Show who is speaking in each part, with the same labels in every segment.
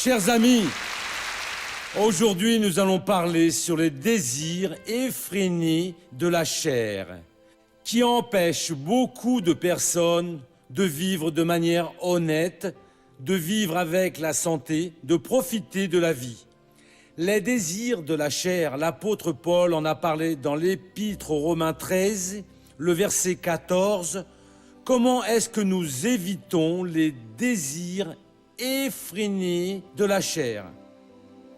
Speaker 1: Chers amis, aujourd'hui nous allons parler sur les désirs effrénés de la chair qui empêchent beaucoup de personnes de vivre de manière honnête, de vivre avec la santé, de profiter de la vie. Les désirs de la chair, l'apôtre Paul en a parlé dans l'Épître aux Romains 13, le verset 14. Comment est-ce que nous évitons les désirs effrénés de la chair?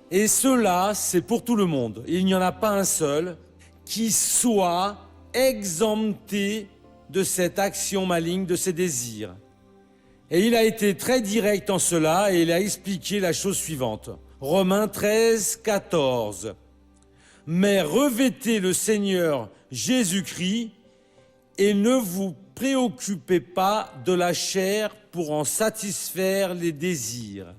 Speaker 1: Et cela, c'est pour tout le monde. Il n'y en a pas un seul qui soit exempté de cette action maligne, de ces désirs. Et il a été très direct en cela et il a expliqué la chose suivante. Romains 13, 14. Mais revêtez le Seigneur Jésus-Christ et ne vous préoccupez pas de la chair pour en satisfaire les désirs.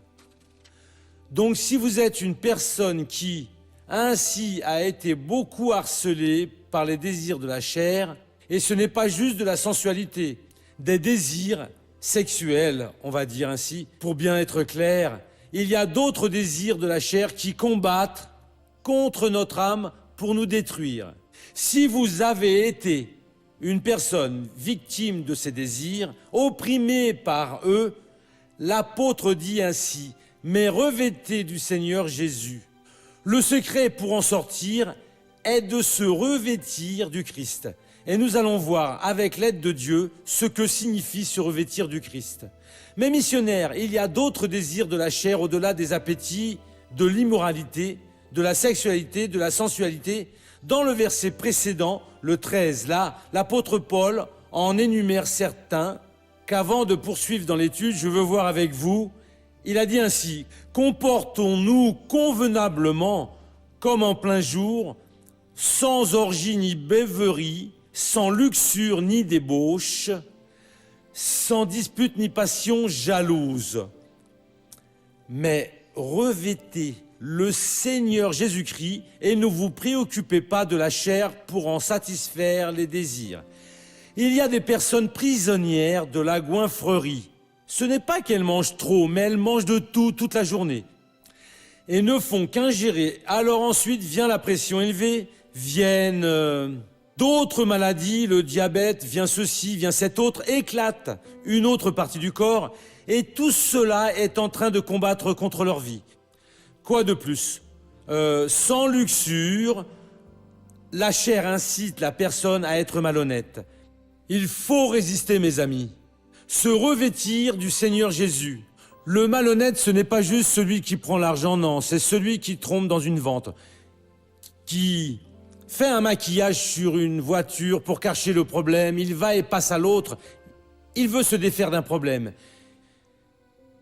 Speaker 1: Donc si vous êtes une personne qui ainsi a été beaucoup harcelée par les désirs de la chair, et ce n'est pas juste de la sensualité, des désirs sexuels, on va dire ainsi, pour bien être clair, il y a d'autres désirs de la chair qui combattent contre notre âme pour nous détruire. Si vous avez été une personne victime de ces désirs, opprimée par eux, l'apôtre dit ainsi, mais revêtez du Seigneur Jésus. Le secret pour en sortir est de se revêtir du Christ. Et nous allons voir avec l'aide de Dieu ce que signifie se revêtir du Christ. Mais missionnaires, il y a d'autres désirs de la chair au-delà des appétits, de l'immoralité, de la sexualité, de la sensualité. Dans le verset précédent, le 13, là, l'apôtre Paul en énumère certains qu'avant de poursuivre dans l'étude, je veux voir avec vous. Il a dit ainsi, « Comportons-nous convenablement comme en plein jour, sans orgie ni beuverie, sans luxure ni débauche, sans dispute ni passion jalouse. Mais revêtez le Seigneur Jésus-Christ et ne vous préoccupez pas de la chair pour en satisfaire les désirs. » Il y a des personnes prisonnières de la goinfrerie. Ce n'est pas qu'elles mangent trop, mais elles mangent de tout, toute la journée. Et ne font qu'ingérer. Alors ensuite vient la pression élevée, viennent d'autres maladies, le diabète, vient ceci, vient cet autre, éclate une autre partie du corps. Et tout cela est en train de combattre contre leur vie. Quoi de plus? Sans luxure, la chair incite la personne à être malhonnête. Il faut résister, mes amis. Se revêtir du Seigneur Jésus. Le malhonnête, ce n'est pas juste celui qui prend l'argent, non, c'est celui qui trompe dans une vente, qui fait un maquillage sur une voiture pour cacher le problème, il va et passe à l'autre, il veut se défaire d'un problème.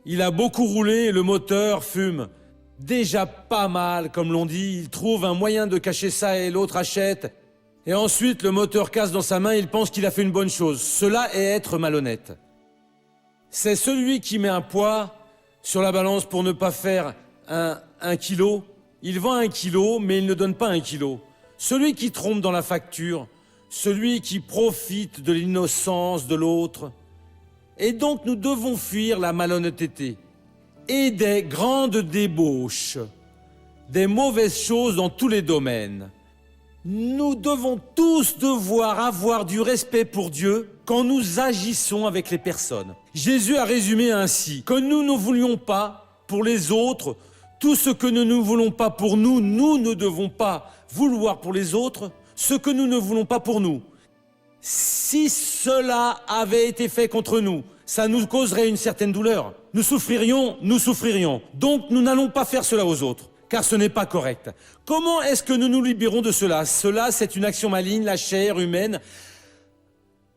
Speaker 1: Il a beaucoup roulé et le moteur fume. Déjà pas mal, comme l'on dit, il trouve un moyen de cacher ça et l'autre achète. Et ensuite, le moteur casse dans sa main, il pense qu'il a fait une bonne chose. Cela est être malhonnête. C'est celui qui met un poids sur la balance pour ne pas faire un kilo. Il vend 1 kilo, mais il ne donne pas 1 kilo. Celui qui trompe dans la facture, celui qui profite de l'innocence de l'autre. Et donc nous devons fuir la malhonnêteté et des grandes débauches, des mauvaises choses dans tous les domaines. Nous devons tous devoir avoir du respect pour Dieu quand nous agissons avec les personnes. Jésus a résumé ainsi, que nous ne voulions pas pour les autres, tout ce que nous ne voulons pas pour nous, nous ne devons pas vouloir pour les autres ce que nous ne voulons pas pour nous. Si cela avait été fait contre nous, ça nous causerait une certaine douleur. Nous souffririons. Donc nous n'allons pas faire cela aux autres, car ce n'est pas correct. Comment est-ce que nous nous libérons de cela? Cela, c'est une action maligne, la chair humaine,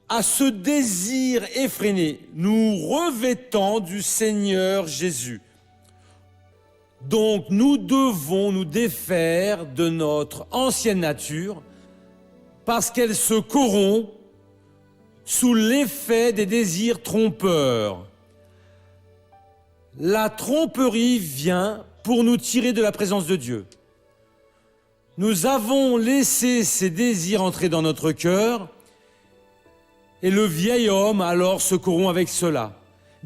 Speaker 1: à ce désir effréné, nous revêtant du Seigneur Jésus. Donc nous devons nous défaire de notre ancienne nature parce qu'elle se corrompt sous l'effet des désirs trompeurs. La tromperie vient pour nous tirer de la présence de Dieu. Nous avons laissé ces désirs entrer dans notre cœur et le vieil homme alors se corrompt avec cela.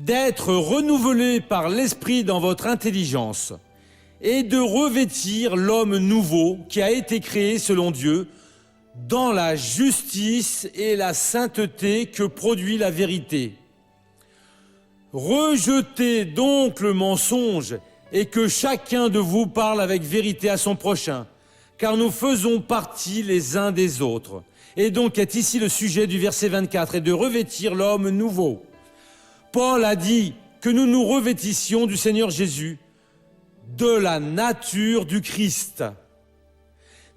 Speaker 1: d'être renouvelés par l'Esprit dans votre intelligence et de revêtir l'homme nouveau qui a été créé selon Dieu dans la justice et la sainteté que produit la vérité. Rejetez donc le mensonge et que chacun de vous parle avec vérité à son prochain, car nous faisons partie les uns des autres. Et donc est ici le sujet du verset 24, et de revêtir l'homme nouveau. Paul a dit que nous nous revêtissions du Seigneur Jésus, de la nature du Christ.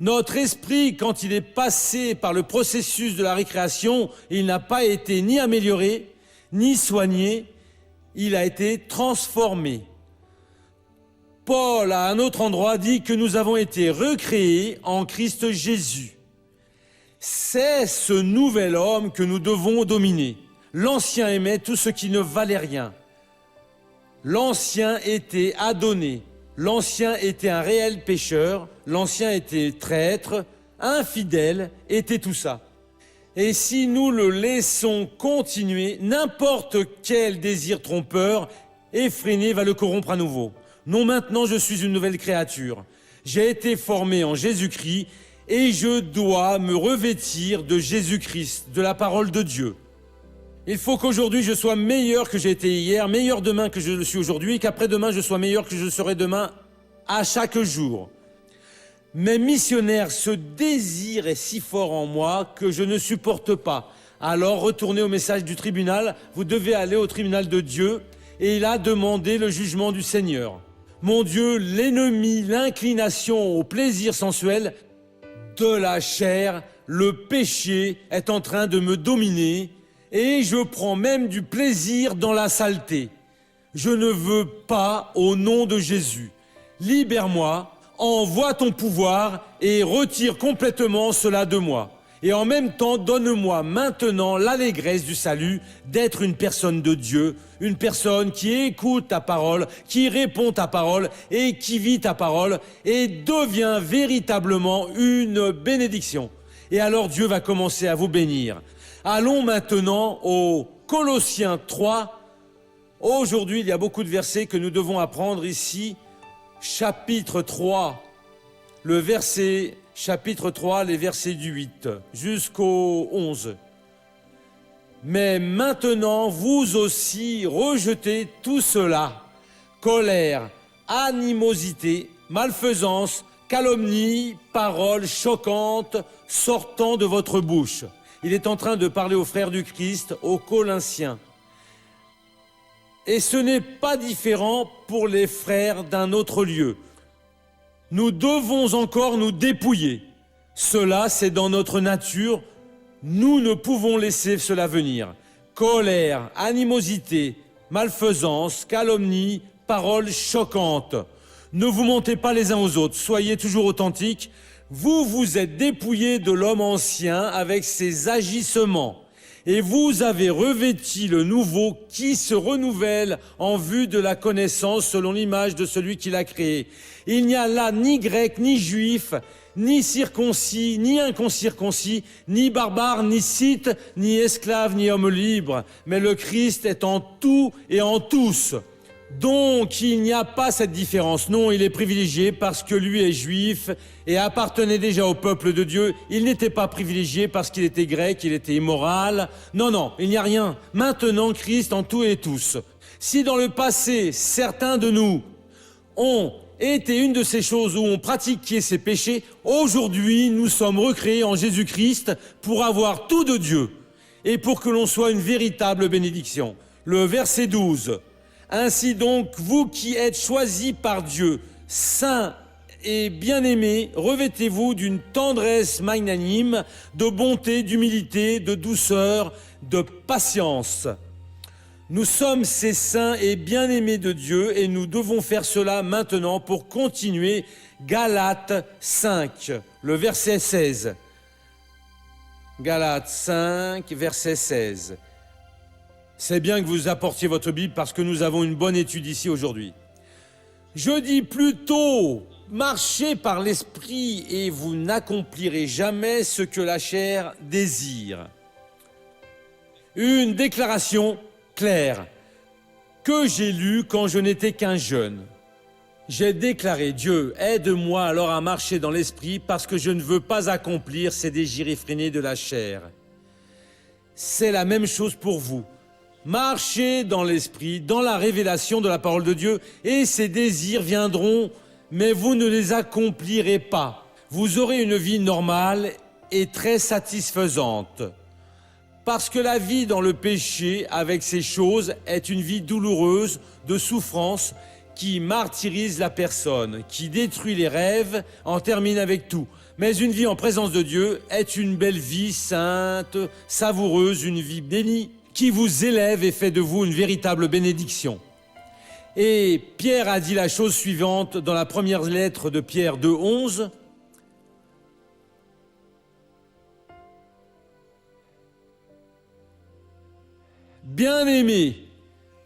Speaker 1: Notre esprit, quand il est passé par le processus de la récréation, il n'a pas été ni amélioré, ni soigné, il a été transformé. Paul, à un autre endroit, dit que nous avons été recréés en Christ Jésus. C'est ce nouvel homme que nous devons dominer. L'ancien aimait tout ce qui ne valait rien. L'ancien était adonné. L'ancien était un réel pécheur. L'ancien était traître, infidèle, était tout ça. Et si nous le laissons continuer, n'importe quel désir trompeur, effréné, va le corrompre à nouveau. Non, maintenant je suis une nouvelle créature. J'ai été formé en Jésus-Christ et je dois me revêtir de Jésus-Christ, de la parole de Dieu. Il faut qu'aujourd'hui je sois meilleur que j'ai été hier, meilleur demain que je le suis aujourd'hui, et qu'après-demain je sois meilleur que je serai demain à chaque jour. Mais missionnaire, ce désir est si fort en moi que je ne supporte pas. Alors retournez au message du tribunal, vous devez aller au tribunal de Dieu et il a demandé le jugement du Seigneur. Mon Dieu, l'ennemi, l'inclination au plaisir sensuel de la chair, le péché est en train de me dominer et je prends même du plaisir dans la saleté. Je ne veux pas au nom de Jésus. Libère-moi, envoie ton pouvoir et retire complètement cela de moi. Et en même temps, donne-moi maintenant l'allégresse du salut d'être une personne de Dieu, une personne qui écoute ta parole, qui répond ta parole et qui vit ta parole et devient véritablement une bénédiction. Et alors Dieu va commencer à vous bénir. Allons maintenant au Colossiens 3. Aujourd'hui, il y a beaucoup de versets que nous devons apprendre ici. Chapitre 3, chapitre 3, les versets du 8 jusqu'au 11. Mais maintenant, vous aussi, rejetez tout cela. Colère, animosité, malfaisance, calomnie, paroles choquantes sortant de votre bouche. Il est en train de parler aux frères du Christ, aux Colossiens. Et ce n'est pas différent pour les frères d'un autre lieu. Nous devons encore nous dépouiller. Cela, c'est dans notre nature. Nous ne pouvons laisser cela venir. Colère, animosité, malfaisance, calomnie, paroles choquantes. Ne vous mentez pas les uns aux autres. Soyez toujours authentiques. Vous vous êtes dépouillés de l'homme ancien avec ses agissements. Et vous avez revêti le nouveau qui se renouvelle en vue de la connaissance selon l'image de celui qui l'a créé. Il n'y a là ni grec, ni juif, ni circoncis, ni incirconcis, ni barbare, ni scythe, ni esclave, ni homme libre. Mais le Christ est en tout et en tous. Donc, il n'y a pas cette différence. Non, il est privilégié parce que lui est juif et appartenait déjà au peuple de Dieu. Il n'était pas privilégié parce qu'il était grec, il était immoral. Non, il n'y a rien. Maintenant, Christ en tout et tous. Si dans le passé, certains de nous ont été une de ces choses où on pratiquait ces péchés, aujourd'hui, nous sommes recréés en Jésus-Christ pour avoir tout de Dieu et pour que l'on soit une véritable bénédiction. Le verset 12. Ainsi donc, vous qui êtes choisis par Dieu, saints et bien-aimés, revêtez-vous d'une tendresse magnanime, de bonté, d'humilité, de douceur, de patience. Nous sommes ces saints et bien-aimés de Dieu et nous devons faire cela maintenant pour continuer. Galates 5, le verset 16. Galates 5, verset 16. C'est bien que vous apportiez votre Bible parce que nous avons une bonne étude ici aujourd'hui. Je dis plutôt, marchez par l'esprit et vous n'accomplirez jamais ce que la chair désire. Une déclaration claire. que j'ai lu quand je n'étais qu'un jeune. J'ai déclaré, Dieu, aide-moi alors à marcher dans l'esprit parce que je ne veux pas accomplir ces désirs effrénés de la chair. C'est la même chose pour vous. Marchez dans l'esprit, dans la révélation de la parole de Dieu, et ces désirs viendront, mais vous ne les accomplirez pas. Vous aurez une vie normale et très satisfaisante. Parce que la vie dans le péché, avec ces choses, est une vie douloureuse, de souffrance, qui martyrise la personne, qui détruit les rêves, en termine avec tout. Mais une vie en présence de Dieu est une belle vie sainte, savoureuse, une vie bénie, qui vous élève et fait de vous une véritable bénédiction. Et Pierre a dit la chose suivante dans la première lettre de Pierre 2,11. Bien-aimés,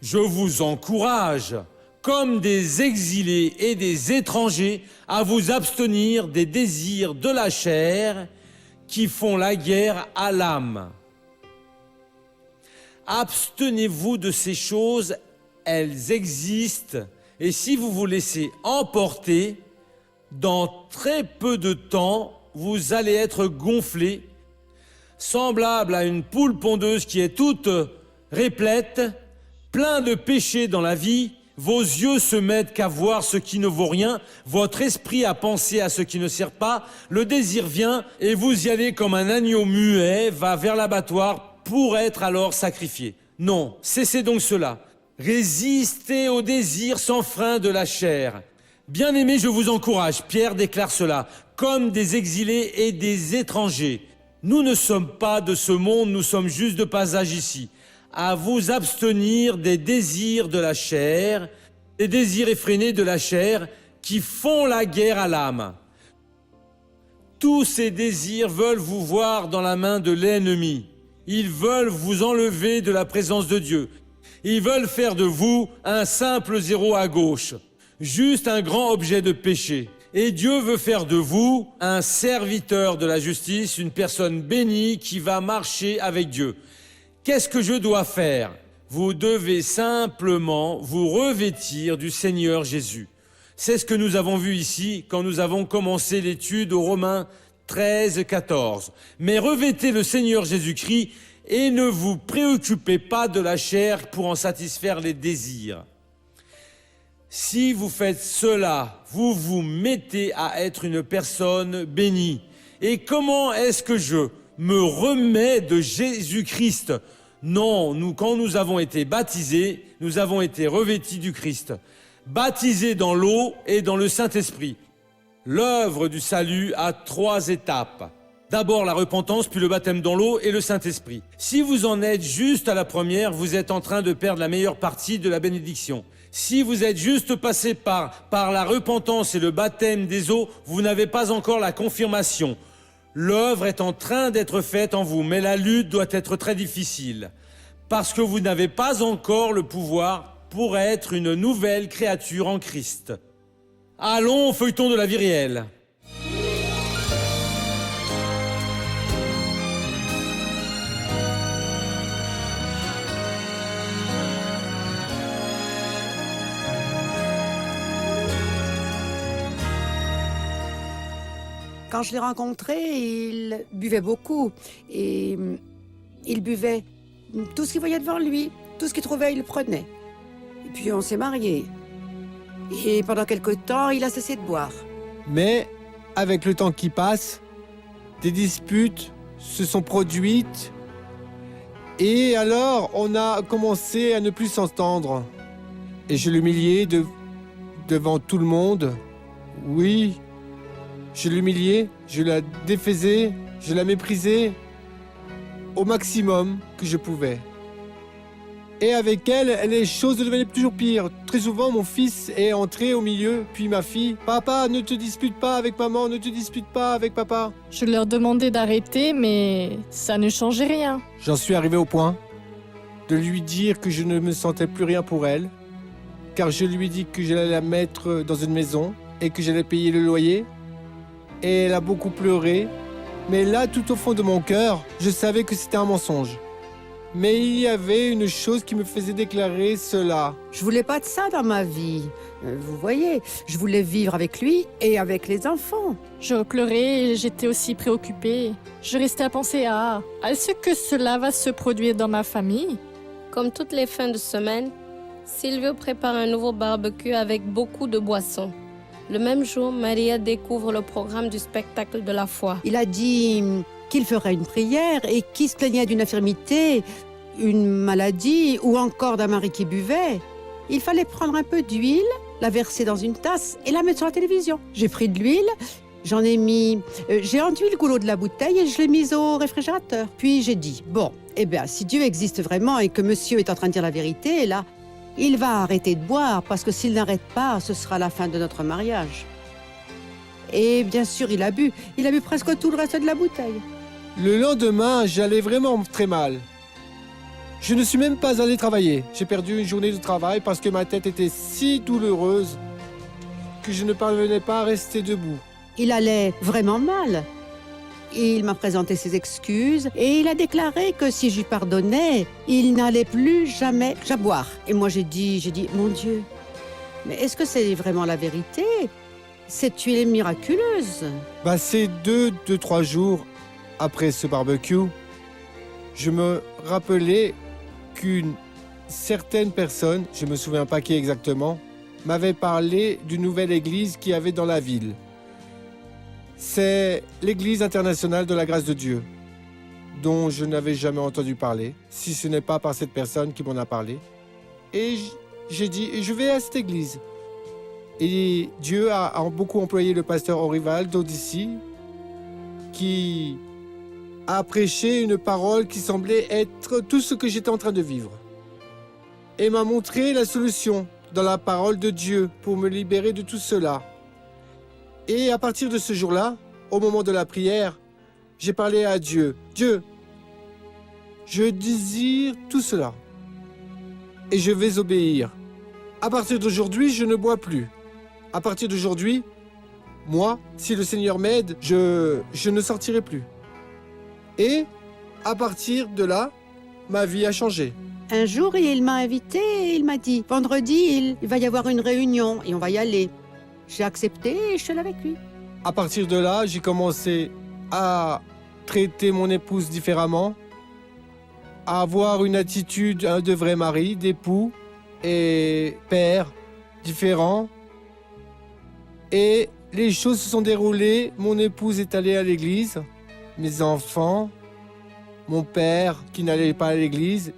Speaker 1: je vous encourage, comme des exilés et des étrangers, à vous abstenir des désirs de la chair qui font la guerre à l'âme. Abstenez-vous de ces choses, elles existent, et si vous vous laissez emporter, dans très peu de temps, vous allez être gonflés, semblable à une poule pondeuse qui est toute réplète, plein de péchés dans la vie. Vos yeux se mettent qu'à voir ce qui ne vaut rien, votre esprit à penser à ce qui ne sert pas, le désir vient et vous y allez comme un agneau muet va vers l'abattoir pour être alors sacrifié. Non, cessez donc cela. Résistez au désir sans frein de la chair. Bien-aimés, je vous encourage, Pierre déclare cela, comme des exilés et des étrangers. Nous ne sommes pas de ce monde, nous sommes juste de passage ici. À vous abstenir des désirs de la chair, des désirs effrénés de la chair qui font la guerre à l'âme. Tous ces désirs veulent vous voir dans la main de l'ennemi. Ils veulent vous enlever de la présence de Dieu. Ils veulent faire de vous un simple zéro à gauche, juste un grand objet de péché. Et Dieu veut faire de vous un serviteur de la justice, une personne bénie qui va marcher avec Dieu. Qu'est-ce que je dois faire? Vous devez simplement vous revêtir du Seigneur Jésus. C'est ce que nous avons vu ici quand nous avons commencé l'étude aux Romains 13, 14. Mais revêtez le Seigneur Jésus-Christ et ne vous préoccupez pas de la chair pour en satisfaire les désirs. Si vous faites cela, vous vous mettez à être une personne bénie. Et comment est-ce que je me remets de Jésus-Christ? Non, quand nous avons été baptisés, nous avons été revêtis du Christ, baptisés dans l'eau et dans le Saint-Esprit. L'œuvre du salut a 3 étapes. D'abord la repentance, puis le baptême dans l'eau et le Saint-Esprit. Si vous en êtes juste à la première, vous êtes en train de perdre la meilleure partie de la bénédiction. Si vous êtes juste passé par la repentance et le baptême des eaux, vous n'avez pas encore la confirmation. L'œuvre est en train d'être faite en vous, mais la lutte doit être très difficile, parce que vous n'avez pas encore le pouvoir pour être une nouvelle créature en Christ. Allons au feuilleton de la vie réelle.
Speaker 2: Quand je l'ai rencontré, il buvait beaucoup. Et il buvait tout ce qu'il voyait devant lui. Tout ce qu'il trouvait, il le prenait. Et puis on s'est mariés. Et pendant quelque temps, il a cessé de boire.
Speaker 3: Mais, avec le temps qui passe, des disputes se sont produites. Et alors, on a commencé à ne plus s'entendre. Et je l'humiliais devant tout le monde. Oui, je l'humiliais, je la défaisais, je la méprisais au maximum que je pouvais. Et avec elle, les choses devenaient toujours pires. Très souvent, mon fils est entré au milieu, puis ma fille. « Papa, ne te dispute pas avec maman, ne te dispute pas avec papa. »
Speaker 4: Je leur demandais d'arrêter, mais ça ne changeait rien.
Speaker 3: J'en suis arrivé au point de lui dire que je ne me sentais plus rien pour elle, car je lui ai dit que j'allais la mettre dans une maison et que j'allais payer le loyer. Et elle a beaucoup pleuré. Mais là, tout au fond de mon cœur, je savais que c'était un mensonge. Mais il y avait une chose qui me faisait déclarer cela.
Speaker 2: Je voulais pas de ça dans ma vie. Vous voyez, je voulais vivre avec lui et avec les enfants.
Speaker 4: Je pleurais et j'étais aussi préoccupée. Je restais à penser à est-ce que cela va se produire dans ma famille?
Speaker 5: Comme toutes les fins de semaine, Silvio prépare un nouveau barbecue avec beaucoup de boissons. Le même jour, Maria découvre le programme du spectacle de la foi.
Speaker 2: Il a dit qu'il ferait une prière et qu'il se plaignait d'une infirmité, une maladie ou encore d'un mari qui buvait. Il fallait prendre un peu d'huile, la verser dans une tasse et la mettre sur la télévision. J'ai pris de l'huile, j'ai enduit le goulot de la bouteille et je l'ai mise au réfrigérateur. Puis j'ai dit, bon, si Dieu existe vraiment et que monsieur est en train de dire la vérité, là, il va arrêter de boire parce que s'il n'arrête pas, ce sera la fin de notre mariage. Et bien sûr, il a bu presque tout le reste de la bouteille.
Speaker 3: Le lendemain, j'allais vraiment très mal. Je ne suis même pas allé travailler. J'ai perdu une journée de travail parce que ma tête était si douloureuse que je ne parvenais pas à rester debout.
Speaker 2: Il allait vraiment mal. Il m'a présenté ses excuses et il a déclaré que si je lui pardonnais, il n'allait plus jamais boire. Et moi j'ai dit, mon Dieu, mais est-ce que c'est vraiment la vérité? Cette huile est miraculeuse.
Speaker 3: C'est 2-3 jours après ce barbecue, je me rappelais qu'une certaine personne, je ne me souviens pas qui exactement, m'avait parlé d'une nouvelle église qu'il y avait dans la ville. C'est l'église internationale de la grâce de Dieu, dont je n'avais jamais entendu parler, si ce n'est pas par cette personne qui m'en a parlé. Et j'ai dit, je vais à cette église. Et Dieu a beaucoup employé le pasteur Orivaldo d'ici, qui a prêché une parole qui semblait être tout ce que j'étais en train de vivre. Et m'a montré la solution dans la parole de Dieu pour me libérer de tout cela. Et à partir de ce jour-là, au moment de la prière, j'ai parlé à Dieu. Dieu, je désire tout cela. Et je vais obéir. À partir d'aujourd'hui, je ne bois plus. À partir d'aujourd'hui, moi, si le Seigneur m'aide, je ne sortirai plus. Et à partir de là, ma vie a changé.
Speaker 2: Un jour, il m'a invité et il m'a dit, vendredi, il va y avoir une réunion et on va y aller. J'ai accepté et je suis allée avec lui.
Speaker 3: À partir de là, j'ai commencé à traiter mon épouse différemment, à avoir une attitude de vrai mari, d'époux et père différent. Et les choses se sont déroulées. Mon épouse est allée à l'église, mes enfants, mon père qui n'allait pas à l'église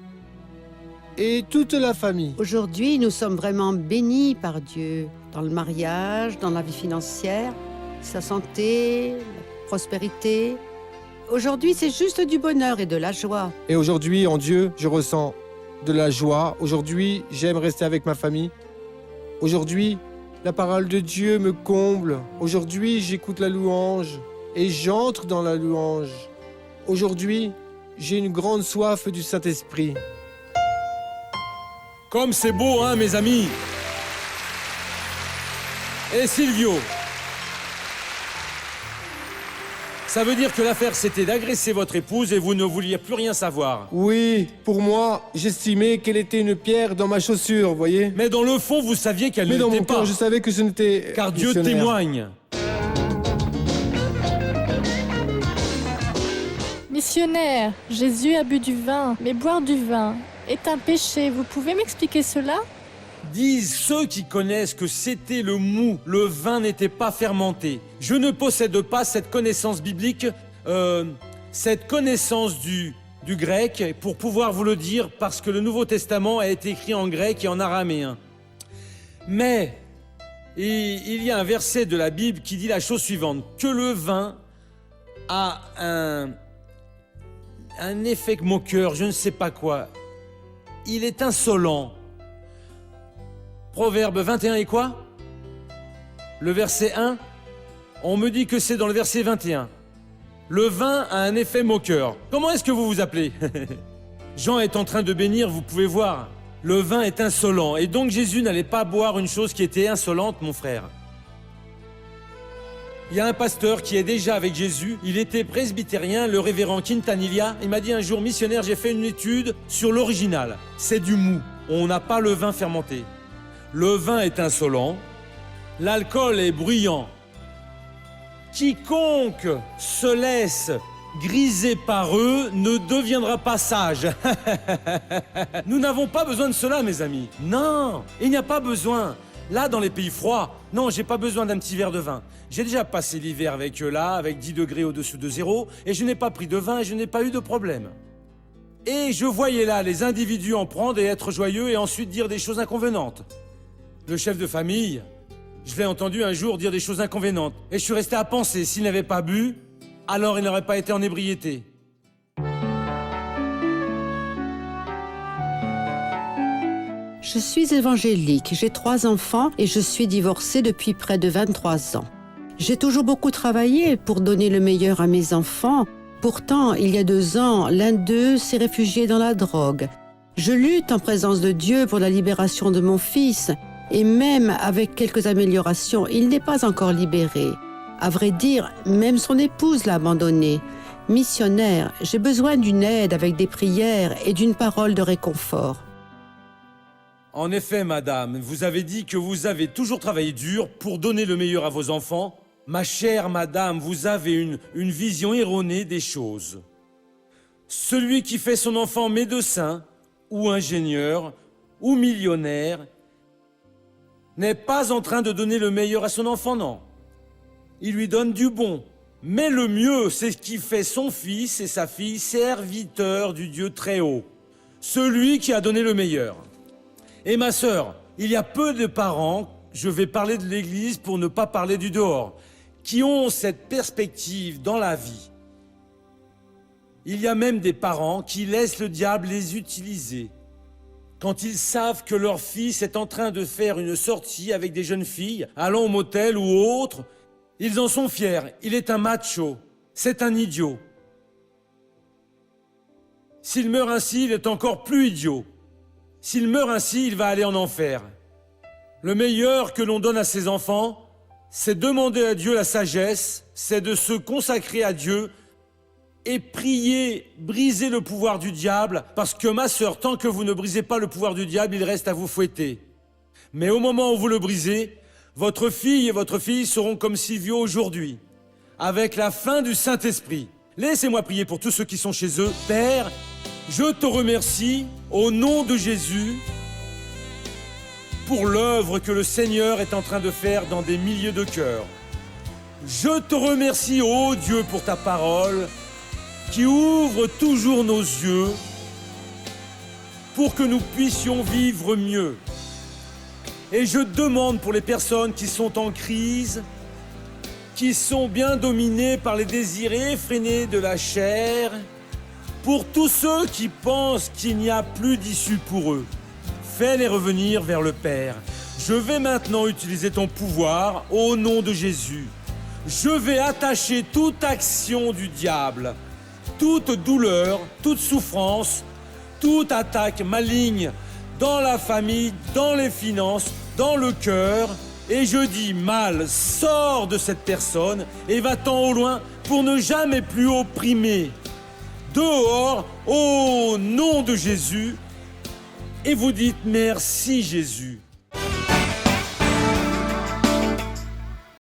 Speaker 3: et toute la famille.
Speaker 2: Aujourd'hui, nous sommes vraiment bénis par Dieu dans le mariage, dans la vie financière, sa santé, la prospérité. Aujourd'hui, c'est juste du bonheur et de la joie.
Speaker 3: Et aujourd'hui, en Dieu, je ressens de la joie. Aujourd'hui, j'aime rester avec ma famille. Aujourd'hui, la parole de Dieu me comble. Aujourd'hui, j'écoute la louange et j'entre dans la louange. Aujourd'hui, j'ai une grande soif du Saint-Esprit.
Speaker 1: Comme c'est beau, hein, mes amis? Et Silvio, ça veut dire que l'affaire, c'était d'agresser votre épouse et vous ne vouliez plus rien savoir.
Speaker 3: Oui, pour moi, j'estimais qu'elle était une pierre dans ma chaussure, voyez.
Speaker 1: Mais dans le fond, vous saviez qu'elle ne
Speaker 3: Mais dans
Speaker 1: l'était
Speaker 3: mon
Speaker 1: pas.
Speaker 3: cœur, je savais que ce n'était...
Speaker 1: Car Dieu
Speaker 3: missionnaire.
Speaker 1: témoigne.
Speaker 4: Missionnaire, Jésus a bu du vin, mais boire du vin est un péché. Vous pouvez m'expliquer cela?
Speaker 1: Disent ceux qui connaissent que c'était le mou, le vin n'était pas fermenté. Je ne possède pas cette connaissance biblique, cette connaissance du grec, pour pouvoir vous le dire, parce que le Nouveau Testament a été écrit en grec et en araméen. Mais il y a un verset de la Bible qui dit la chose suivante, que le vin a un effet moqueur, je ne sais pas quoi. Il est insolent. Proverbe 21 et quoi? Le verset 1, on me dit que c'est dans le verset 21. Le vin a un effet moqueur. Comment est-ce que vous vous appelez? Jean est en train de bénir, vous pouvez voir. Le vin est insolent. Et donc Jésus n'allait pas boire une chose qui était insolente, mon frère. Il y a un pasteur qui est déjà avec Jésus. Il était presbytérien, le révérend Quintanilla. Il m'a dit un jour, missionnaire, j'ai fait une étude sur l'original. C'est du mou. On n'a pas le vin fermenté. Le vin est insolent. L'alcool est bruyant. Quiconque se laisse griser par eux ne deviendra pas sage. Nous n'avons pas besoin de cela, mes amis. Non, il n'y a pas besoin. Là, dans les pays froids, non, j'ai pas besoin d'un petit verre de vin. J'ai déjà passé l'hiver avec eux là, avec 10 degrés au-dessous de zéro, et je n'ai pas pris de vin et je n'ai pas eu de problème. Et je voyais là les individus en prendre et être joyeux et ensuite dire des choses inconvenantes. Le chef de famille, je l'ai entendu un jour dire des choses inconvenantes. Et je suis resté à penser, s'il n'avait pas bu, alors il n'aurait pas été en ébriété.
Speaker 2: Je suis évangélique, j'ai 3 enfants et je suis divorcée depuis près de 23 ans. J'ai toujours beaucoup travaillé pour donner le meilleur à mes enfants. Pourtant, il y a 2 ans, l'un d'eux s'est réfugié dans la drogue. Je lutte en présence de Dieu pour la libération de mon fils et même avec quelques améliorations, il n'est pas encore libéré. À vrai dire, même son épouse l'a abandonné. Missionnaire, j'ai besoin d'une aide avec des prières et d'une parole de réconfort.
Speaker 1: En effet, madame, vous avez dit que vous avez toujours travaillé dur pour donner le meilleur à vos enfants. Ma chère madame, vous avez une vision erronée des choses. Celui qui fait son enfant médecin, ou ingénieur, ou millionnaire, n'est pas en train de donner le meilleur à son enfant, non. Il lui donne du bon. Mais le mieux, c'est ce qui fait son fils et sa fille serviteurs du Dieu très haut. Celui qui a donné le meilleur. Et ma sœur, il y a peu de parents, je vais parler de l'Église pour ne pas parler du dehors, qui ont cette perspective dans la vie. Il y a même des parents qui laissent le diable les utiliser. Quand ils savent que leur fils est en train de faire une sortie avec des jeunes filles, allant au motel ou autre, ils en sont fiers. Il est un macho, c'est un idiot. S'il meurt ainsi, il est encore plus idiot. S'il meurt ainsi, il va aller en enfer. Le meilleur que l'on donne à ses enfants, c'est demander à Dieu la sagesse, c'est de se consacrer à Dieu et prier, briser le pouvoir du diable, parce que ma sœur, tant que vous ne brisez pas le pouvoir du diable, il reste à vous fouetter. Mais au moment où vous le brisez, votre fille et votre fille seront comme Silvio aujourd'hui, avec la fin du Saint-Esprit. Laissez-moi prier pour tous ceux qui sont chez eux. Père, je te remercie, au nom de Jésus, pour l'œuvre que le Seigneur est en train de faire dans des milliers de cœurs. Je te remercie, ô Dieu, pour ta parole, qui ouvre toujours nos yeux pour que nous puissions vivre mieux. Et je demande pour les personnes qui sont en crise, qui sont bien dominées par les désirs effrénés de la chair, pour tous ceux qui pensent qu'il n'y a plus d'issue pour eux, fais-les revenir vers le Père. Je vais maintenant utiliser ton pouvoir au nom de Jésus. Je vais attacher toute action du diable, toute douleur, toute souffrance, toute attaque maligne dans la famille, dans les finances, dans le cœur. Et je dis, mal, sors de cette personne et va-t'en au loin pour ne jamais plus opprimer. Dehors, au nom de Jésus. Et vous dites, merci Jésus.